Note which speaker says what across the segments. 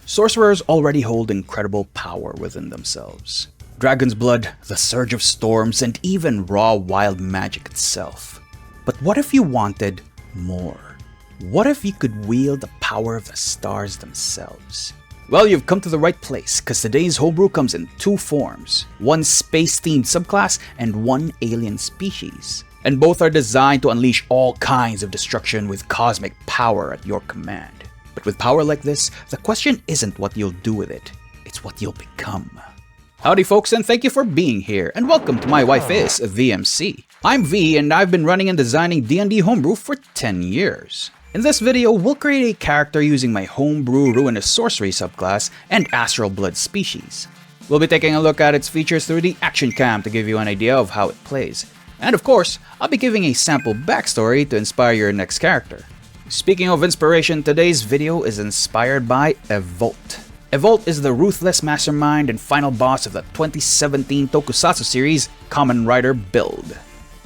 Speaker 1: Sorcerers already hold incredible power within themselves. Dragon's blood, the surge of storms, and even raw wild magic itself. But what if you wanted more? What if you could wield the power of the stars themselves? Well, you've come to the right place, because today's homebrew comes in two forms. One space-themed subclass and one alien species. And both are designed to unleash all kinds of destruction with cosmic power at your command. But with power like this, the question isn't what you'll do with it, it's what you'll become. Howdy folks, and thank you for being here, and welcome to My Wife Is VMC. I'm V, and I've been running and designing D&D homebrew for 10 years. In this video, we'll create a character using my homebrew ruinous sorcery subclass and Astralblood species. We'll be taking a look at its features through the action cam to give you an idea of how it plays. And of course, I'll be giving a sample backstory to inspire your next character. Speaking of inspiration, today's video is inspired by Evolt. Evolt is the ruthless mastermind and final boss of the 2017 Tokusatsu series Kamen Rider build.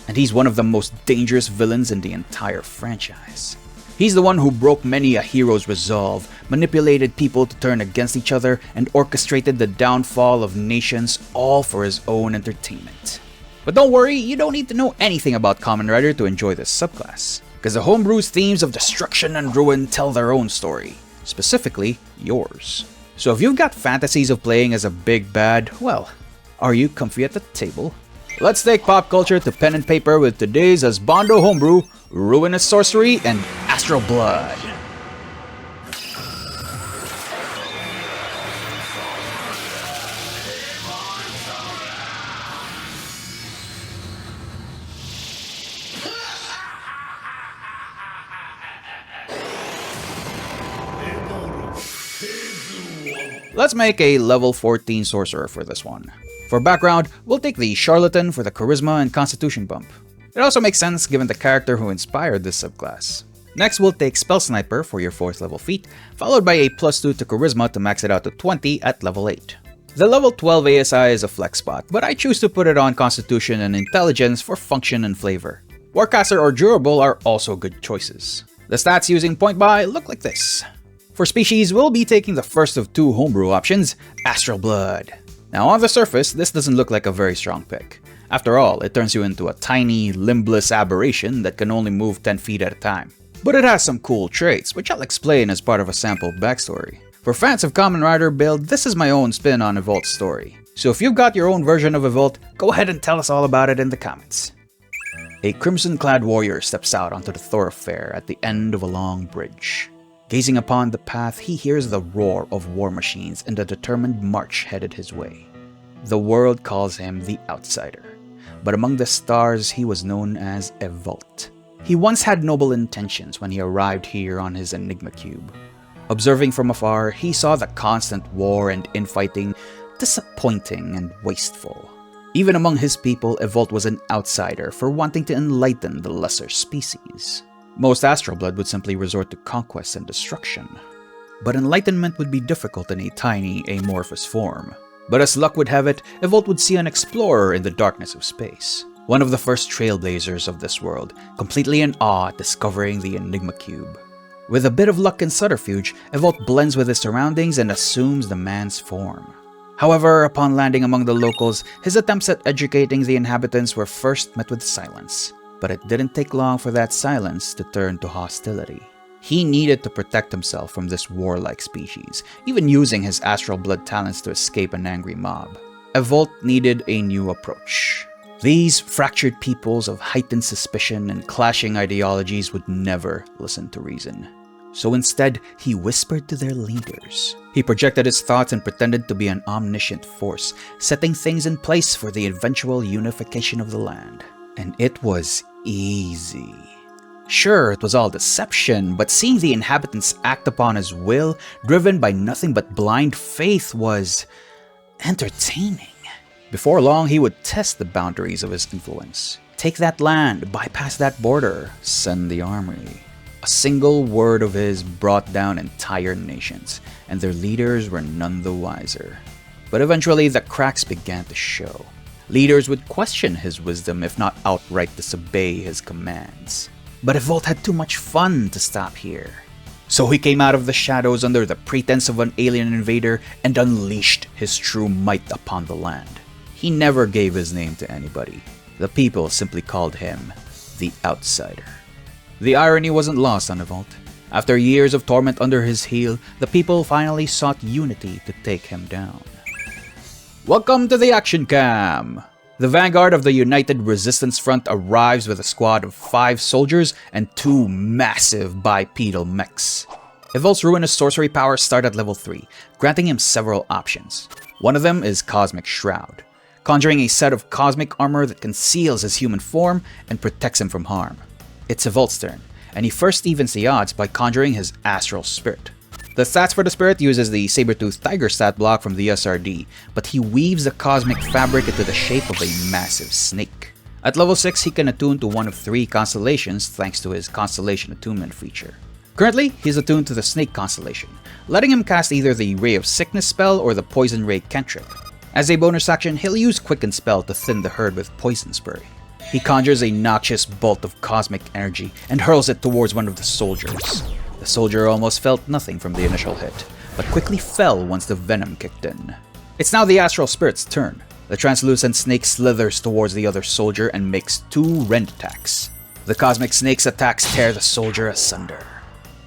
Speaker 1: And he's one of the most dangerous villains in the entire franchise. He's the one who broke many a hero's resolve, manipulated people to turn against each other, and orchestrated the downfall of nations, all for his own entertainment. But don't worry, you don't need to know anything about Kamen Rider to enjoy this subclass, because the homebrew's themes of destruction and ruin tell their own story, specifically yours. So if you've got fantasies of playing as a big bad, well, are you comfy at the table? Let's take pop culture to pen and paper with today's Husbando Homebrew, Ruinous Sorcery, and Astralblood. Let's make a level 14 Sorcerer for this one. For background, we'll take the Charlatan for the Charisma and Constitution bump. It also makes sense given the character who inspired this subclass. Next, we'll take Spell Sniper for your 4th level feat, followed by a +2 to Charisma to max it out to 20 at level 8. The level 12 ASI is a flex spot, but I choose to put it on Constitution and Intelligence for function and flavor. Warcaster or Durable are also good choices. The stats using point buy look like this. For species, we'll be taking the first of two homebrew options, Astralblood. Now on the surface, this doesn't look like a very strong pick. After all, it turns you into a tiny, limbless aberration that can only move 10 feet at a time. But it has some cool traits, which I'll explain as part of a sample backstory. For fans of Kamen Rider build, this is my own spin on Evolt's story. So if you've got your own version of Evolt, go ahead and tell us all about it in the comments. A crimson-clad warrior steps out onto the thoroughfare at the end of a long bridge. Gazing upon the path, he hears the roar of war machines and a determined march headed his way. The world calls him the Outsider, but among the stars he was known as Evolt. He once had noble intentions when he arrived here on his Enigma Cube. Observing from afar, he saw the constant war and infighting disappointing and wasteful. Even among his people, Evolt was an outsider for wanting to enlighten the lesser species. Most Astralblood would simply resort to conquest and destruction. But enlightenment would be difficult in a tiny, amorphous form. But as luck would have it, Evolt would see an explorer in the darkness of space. One of the first trailblazers of this world, completely in awe at discovering the Enigma Cube. With a bit of luck and subterfuge, Evolt blends with his surroundings and assumes the man's form. However, upon landing among the locals, his attempts at educating the inhabitants were first met with silence. But it didn't take long for that silence to turn to hostility. He needed to protect himself from this warlike species, even using his Astralblood talents to escape an angry mob. Evolt needed a new approach. These fractured peoples of heightened suspicion and clashing ideologies would never listen to reason. So instead, he whispered to their leaders. He projected his thoughts and pretended to be an omniscient force, setting things in place for the eventual unification of the land. And it was easy. Sure, it was all deception, but seeing the inhabitants act upon his will, driven by nothing but blind faith, was entertaining. Before long, he would test the boundaries of his influence. Take that land, bypass that border, send the army. A single word of his brought down entire nations, and their leaders were none the wiser. But eventually, the cracks began to show. Leaders would question his wisdom, if not outright disobey his commands. But Evolt had too much fun to stop here. So he came out of the shadows under the pretense of an alien invader and unleashed his true might upon the land. He never gave his name to anybody. The people simply called him the Outsider. The irony wasn't lost on Evolt. After years of torment under his heel, the people finally sought unity to take him down. Welcome to the action cam! The vanguard of the United Resistance Front arrives with a squad of 5 soldiers and 2 massive bipedal mechs. Evolt's ruinous sorcery powers start at level 3, granting him several options. One of them is Cosmic Shroud, conjuring a set of cosmic armor that conceals his human form and protects him from harm. It's Evolt's turn, and he first evens the odds by conjuring his Astral Spirit. The stats for the spirit uses the Saber-Tooth Tiger stat block from the SRD, but he weaves the cosmic fabric into the shape of a massive snake. At level 6, he can attune to one of 3 constellations thanks to his Constellation Attunement feature. Currently, he's attuned to the Snake Constellation, letting him cast either the Ray of Sickness spell or the Poison Ray cantrip. As a bonus action, he'll use Quicken spell to thin the herd with Poison Spray. He conjures a noxious bolt of cosmic energy and hurls it towards one of the soldiers. The soldier almost felt nothing from the initial hit, but quickly fell once the venom kicked in. It's now the Astral Spirit's turn. The translucent snake slithers towards the other soldier and makes 2 rend attacks. The cosmic snake's attacks tear the soldier asunder.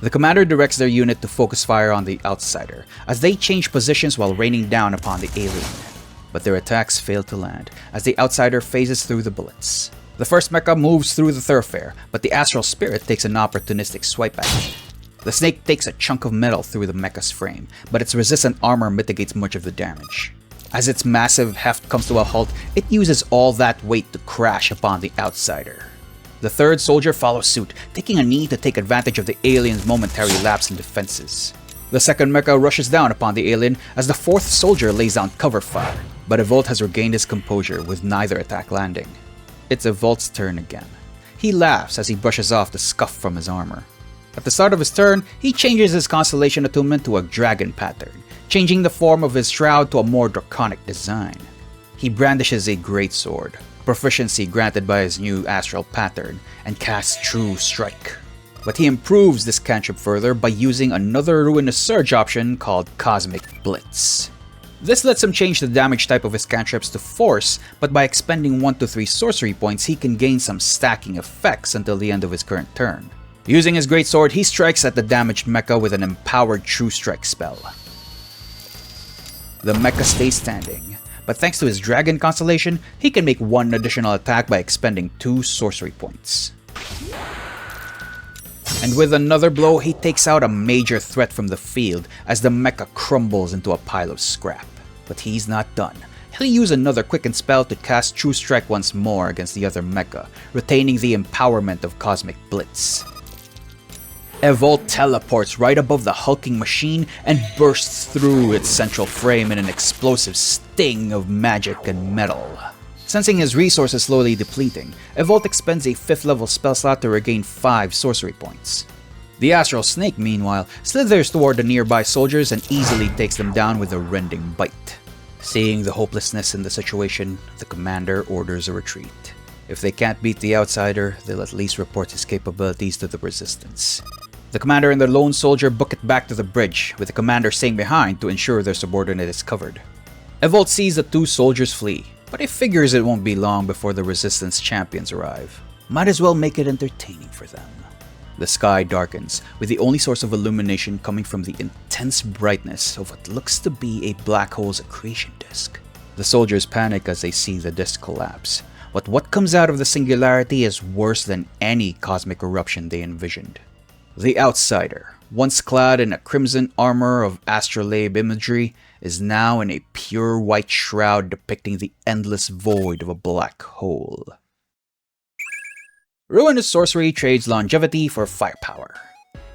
Speaker 1: The commander directs their unit to focus fire on the Outsider, as they change positions while raining down upon the alien. But their attacks fail to land, as the Outsider phases through the bullets. The first mecha moves through the thoroughfare, but the Astral Spirit takes an opportunistic swipe at it. The snake takes a chunk of metal through the mecha's frame, but its resistant armor mitigates much of the damage. As its massive heft comes to a halt, it uses all that weight to crash upon the Outsider. The third soldier follows suit, taking a knee to take advantage of the alien's momentary lapse in defenses. The second mecha rushes down upon the alien as the fourth soldier lays down cover fire, but Evolt has regained his composure with neither attack landing. It's Evolt's turn again. He laughs as he brushes off the scuff from his armor. At the start of his turn, he changes his Constellation Attunement to a dragon pattern, changing the form of his shroud to a more draconic design. He brandishes a greatsword, proficiency granted by his new astral pattern, and casts True Strike. But he improves this cantrip further by using another Ruinous Surge option called Cosmic Blitz. This lets him change the damage type of his cantrips to Force, but by expending 1 to 3 sorcery points, he can gain some stacking effects until the end of his current turn. Using his greatsword, he strikes at the damaged mecha with an empowered True Strike spell. The mecha stays standing, but thanks to his dragon constellation, he can make 1 additional attack by expending 2 sorcery points. And with another blow, he takes out a major threat from the field as the mecha crumbles into a pile of scrap. But he's not done. He'll use another Quicken spell to cast True Strike once more against the other mecha, retaining the empowerment of Cosmic Blitz. Evolt teleports right above the hulking machine and bursts through its central frame in an explosive sting of magic and metal. Sensing his resources slowly depleting, Evolt expends a 5th level spell slot to regain 5 sorcery points. The Astral Snake, meanwhile, slithers toward the nearby soldiers and easily takes them down with a rending bite. Seeing the hopelessness in the situation, the commander orders a retreat. If they can't beat the Outsider, they'll at least report his capabilities to the Resistance. The commander and the lone soldier book it back to the bridge, with the commander staying behind to ensure their subordinate is covered. Evolt sees the 2 soldiers flee, but he figures it won't be long before the Resistance champions arrive. Might as well make it entertaining for them. The sky darkens, with the only source of illumination coming from the intense brightness of what looks to be a black hole's accretion disk. The soldiers panic as they see the disk collapse, but what comes out of the singularity is worse than any cosmic eruption they envisioned. The Outsider, once clad in a crimson armor of astrolabe imagery, is now in a pure white shroud depicting the endless void of a black hole. Ruinous Sorcery trades longevity for firepower.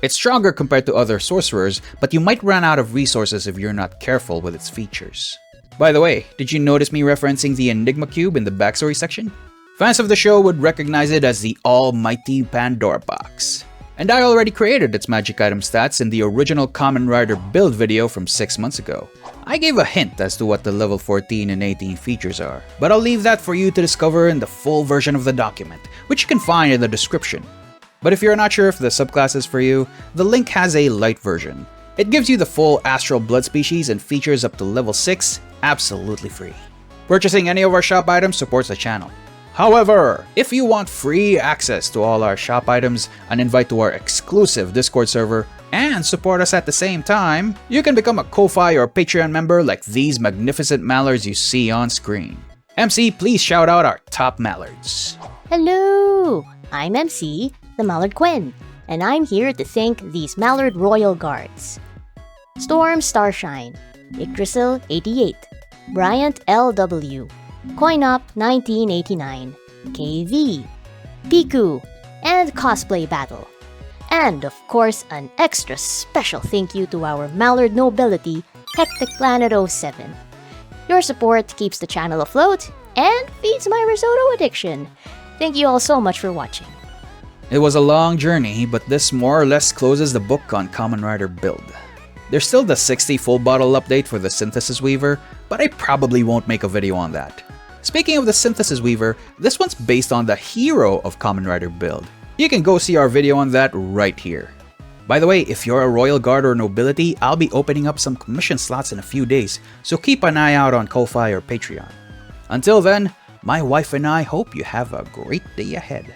Speaker 1: It's stronger compared to other sorcerers, but you might run out of resources if you're not careful with its features. By the way, did you notice me referencing the Enigma Cube in the backstory section? Fans of the show would recognize it as the almighty Pandora box. And I already created its magic item stats in the original Kamen Rider build video from 6 months ago. I gave a hint as to what the level 14 and 18 features are, but I'll leave that for you to discover in the full version of the document, which you can find in the description. But if you're not sure if the subclass is for you, the link has a light version. It gives you the full Astralblood species and features up to level 6 absolutely free. Purchasing any of our shop items supports the channel. However, if you want free access to all our shop items, an invite to our exclusive Discord server, and support us at the same time, you can become a Ko-Fi or Patreon member like these magnificent mallards you see on screen. MC, please shout out our top mallards.
Speaker 2: Hello! I'm MC, the Mallard Quinn, and I'm here to thank these Mallard Royal Guards. Storm Starshine, Yggdrasil 88, Bryant LW, Coinup 1989, KV, Piku, and Cosplay Battle. And of course, an extra special thank you to our Mallard nobility, Hectic Planet 07. Your support keeps the channel afloat and feeds my risotto addiction. Thank you all so much for watching.
Speaker 1: It was a long journey, but this more or less closes the book on Kamen Rider build. There's still the 60 full bottle update for the Synthesis Weaver, but I probably won't make a video on that. Speaking of the Synthesis Weaver, this one's based on the hero of Kamen Rider build. You can go see our video on that right here. By the way, if you're a Royal Guard or Nobility, I'll be opening up some commission slots in a few days, so keep an eye out on Ko-Fi or Patreon. Until then, my wife and I hope you have a great day ahead.